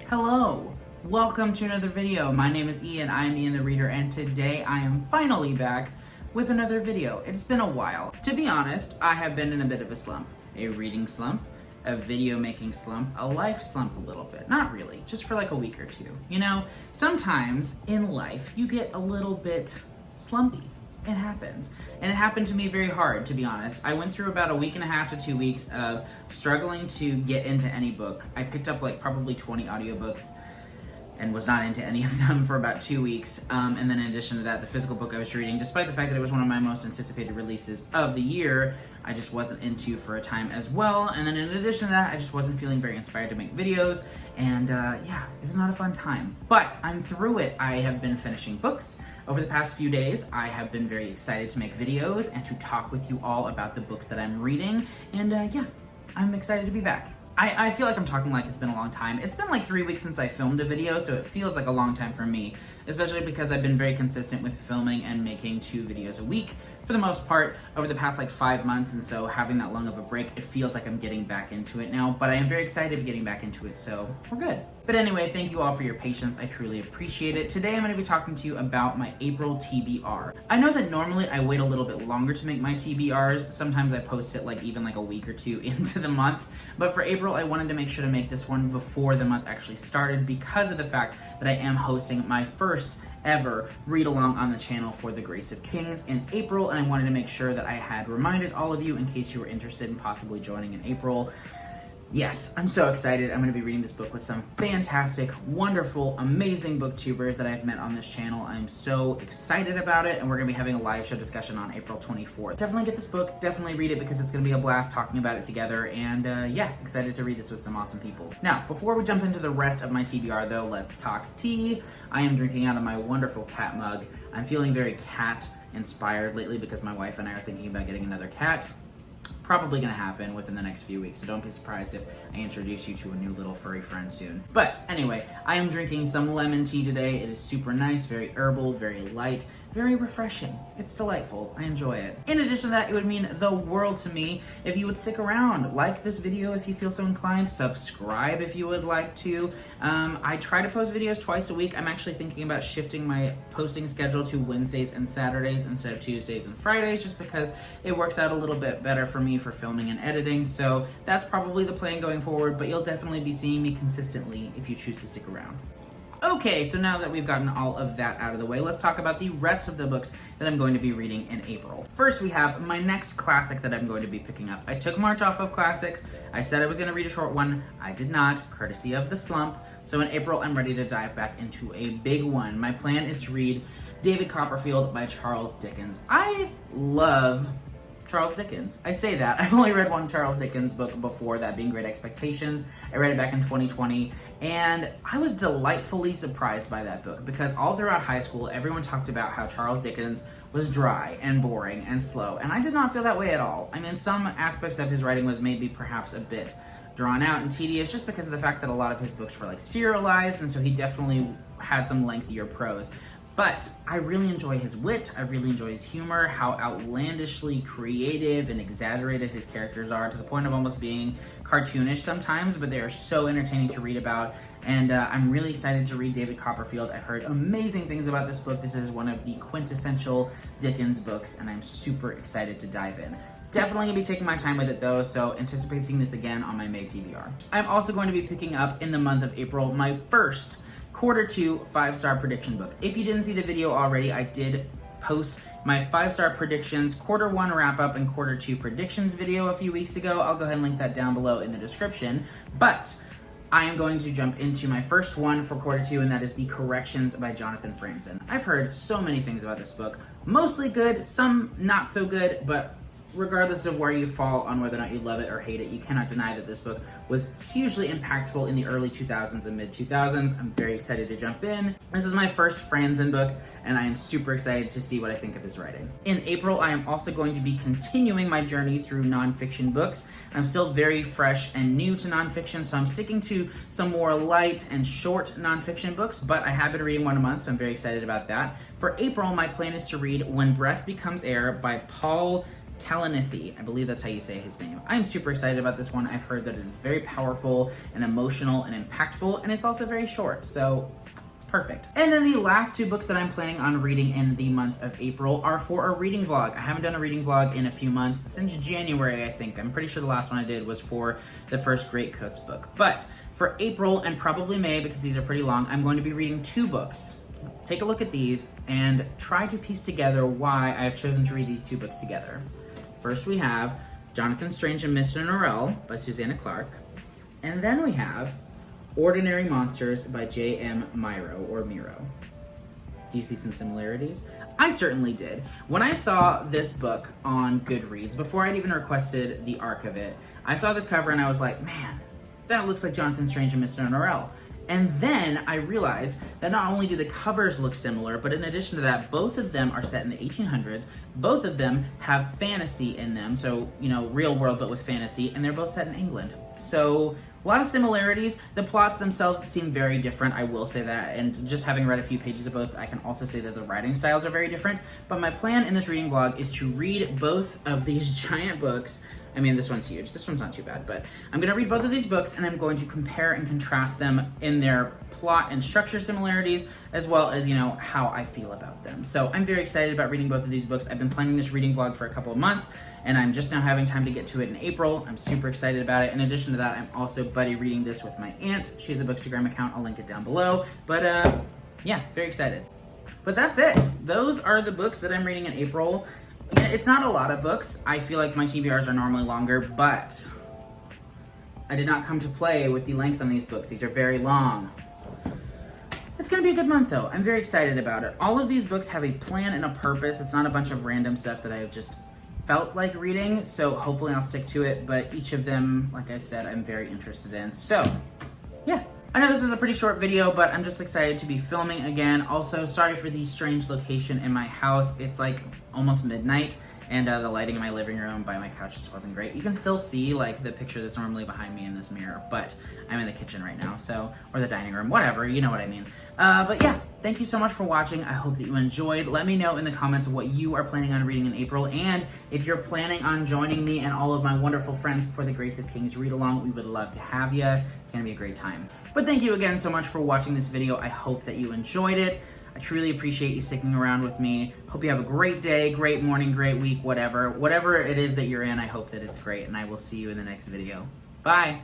Hello, welcome to another video. My name is Ian, I'm Ian the Reader, and today I am finally back with another video. It's been a while. To be honest, I have been in a bit of a slump. A reading slump, a video making slump, a life slump a little bit. Not really, just for like a week or two. You know, sometimes in life you get a little bit slumpy. It happens. And it happened to me very hard, to be honest. I went through about a week and a half to 2 weeks of struggling to get into any book. I picked up like probably 20 audiobooks and was not into any of them for about 2 weeks. And then in addition to that, the physical book I was reading, despite the fact that it was one of my most anticipated releases of the year, I just wasn't into for a time as well. And then in addition to that, I just wasn't feeling very inspired to make videos. And yeah, it was not a fun time. But I'm through it. I have been finishing books. Over the past few days, I have been very excited to make videos and to talk with you all about the books that I'm reading. And yeah, I'm excited to be back. I feel like I'm talking like it's been a long time. It's been like 3 weeks since I filmed a video, so it feels like a long time for me, especially because I've been very consistent with filming and making 2 videos a week for the most part over the past like 5 months, and so having that long of a break, it feels like I'm getting back into it now, but I am very excited to be getting back into it, so we're good. But anyway, thank you all for your patience. I truly appreciate it. Today I'm going to be talking to you about my April TBR. I know that normally I wait a little bit longer to make my TBRs. Sometimes I post it like even like a week or two into the month, but for April I wanted to make sure to make this one before the month actually started because of the fact that I am hosting my first ever read-along on the channel for The Grace of Kings in April, and I wanted to make sure that I had reminded all of you in case you were interested in possibly joining in April. Yes, I'm so excited. I'm going to be reading this book with some fantastic, wonderful, amazing booktubers that I've met on this channel. I'm so excited about it, and we're going to be having a live show discussion on April 24th. Definitely get this book, definitely read it because it's going to be a blast talking about it together, and yeah, excited to read this with some awesome people. Now, before we jump into the rest of my TBR though, let's talk tea. I am drinking out of my wonderful cat mug. I'm feeling very cat-inspired lately because my wife and I are thinking about getting another cat. Probably gonna happen within the next few weeks, so don't be surprised if I introduce you to a new little furry friend soon. But anyway, I am drinking some lemon tea today. It is super nice, very herbal, very light, very refreshing. It's delightful. I enjoy it. In addition to that, it would mean the world to me if you would stick around. Like this video if you feel so inclined. Subscribe if you would like to. I try to post videos twice a week. I'm actually thinking about shifting my posting schedule to Wednesdays and Saturdays instead of Tuesdays and Fridays, just because it works out a little bit better for me for filming and editing. So that's probably the plan going forward, but you'll definitely be seeing me consistently if you choose to stick around. Okay, so now that we've gotten all of that out of the way, let's talk about the rest of the books that I'm going to be reading in April. First, we have my next classic that I'm going to be picking up. I took March off of classics. I said I was going to read a short one. I did not, courtesy of the slump. So in April, I'm ready to dive back into a big one. My plan is to read David Copperfield by Charles Dickens. I love Charles Dickens. I say that. I've only read one Charles Dickens book before, that being Great Expectations. I read it back in 2020, and I was delightfully surprised by that book because all throughout high school, everyone talked about how Charles Dickens was dry and boring and slow, and I did not feel that way at all. I mean, some aspects of his writing was maybe perhaps a bit drawn out and tedious just because of the fact that a lot of his books were like serialized, and so he definitely had some lengthier prose. But I really enjoy his wit, I really enjoy his humor, how outlandishly creative and exaggerated his characters are, to the point of almost being cartoonish sometimes, but they are so entertaining to read about. And I'm really excited to read David Copperfield. I've heard amazing things about this book. This is one of the quintessential Dickens books, and I'm super excited to dive in. Definitely gonna be taking my time with it though, so anticipate seeing this again on my May TBR. I'm also going to be picking up in the month of April my first Q2 5-star prediction book. If you didn't see the video already, I did post my 5-star predictions Q1 wrap-up and Q2 predictions video a few weeks ago. I'll go ahead and link that down below in the description. But I am going to jump into my first one for Q2, and that is The Corrections by Jonathan Franzen. I've heard so many things about this book. Mostly good, some not so good, but regardless of where you fall on whether or not you love it or hate it, you cannot deny that this book was hugely impactful in the early 2000s and mid-2000s. I'm very excited to jump in. This is my first Franzen book, and I am super excited to see what I think of his writing. In April, I am also going to be continuing my journey through nonfiction books. I'm still very fresh and new to nonfiction, so I'm sticking to some more light and short nonfiction books, but I have been reading one a month, so I'm very excited about that. For April, my plan is to read When Breath Becomes Air by Paul Kalanithi. I believe that's how you say his name. I'm super excited about this one. I've heard that it is very powerful and emotional and impactful, and it's also very short, so it's perfect. And then the last two books that I'm planning on reading in the month of April are for a reading vlog. I haven't done a reading vlog in a few months, since January, I think. I'm pretty sure the last one I did was for the first Great Coats book. But for April and probably May, because these are pretty long, I'm going to be reading two books. Take a look at these and try to piece together why I've chosen to read these two books together. First we have Jonathan Strange and Mr. Norrell by Susanna Clark. And then we have Ordinary Monsters by J.M. Miro. Do you see some similarities? I certainly did. When I saw this book on Goodreads, before I'd even requested the arc of it, I saw this cover and I was like, man, that looks like Jonathan Strange and Mr. Norrell. And then I realized that not only do the covers look similar, but in addition to that, both of them are set in the 1800s. Both of them have fantasy in them, so, you know, real world but with fantasy, and they're both set in England. So, a lot of similarities. The plots themselves seem very different, I will say that, and just having read a few pages of both, I can also say that the writing styles are very different. But my plan in this reading vlog is to read both of these giant books. I mean, this one's huge. This one's not too bad, but I'm going to read both of these books and I'm going to compare and contrast them in their plot and structure similarities, as well as, you know, how I feel about them. So I'm very excited about reading both of these books. I've been planning this reading vlog for a couple of months, and I'm just now having time to get to it in April. I'm super excited about it. In addition to that, I'm also buddy reading this with my aunt. She has a Bookstagram account. I'll link it down below. But yeah, very excited. But that's it. Those are the books that I'm reading in April. It's not a lot of books. I feel like my TBRs are normally longer, but I did not come to play with the length on these books. These are very long. It's gonna be a good month though. I'm very excited about it. All of these books have a plan and a purpose. It's not a bunch of random stuff that I've just felt like reading, so hopefully I'll stick to it, but each of them, like I said, I'm very interested in. So, yeah. I know this is a pretty short video, but I'm just excited to be filming again. Also, sorry for the strange location in my house. It's like almost midnight, and the lighting in my living room by my couch just wasn't great. You can still see like the picture that's normally behind me in this mirror, but I'm in the kitchen right now, so, or the dining room, whatever, you know what I mean. But yeah, thank you so much for watching. I hope that you enjoyed. Let me know in the comments what you are planning on reading in April, and if you're planning on joining me and all of my wonderful friends for the Grace of Kings read along, we would love to have you. It's gonna be a great time. But thank you again so much for watching this video. I hope that you enjoyed it. I truly appreciate you sticking around with me. Hope you have a great day, great morning, great week, whatever. Whatever it is that you're in, I hope that it's great, and I will see you in the next video. Bye!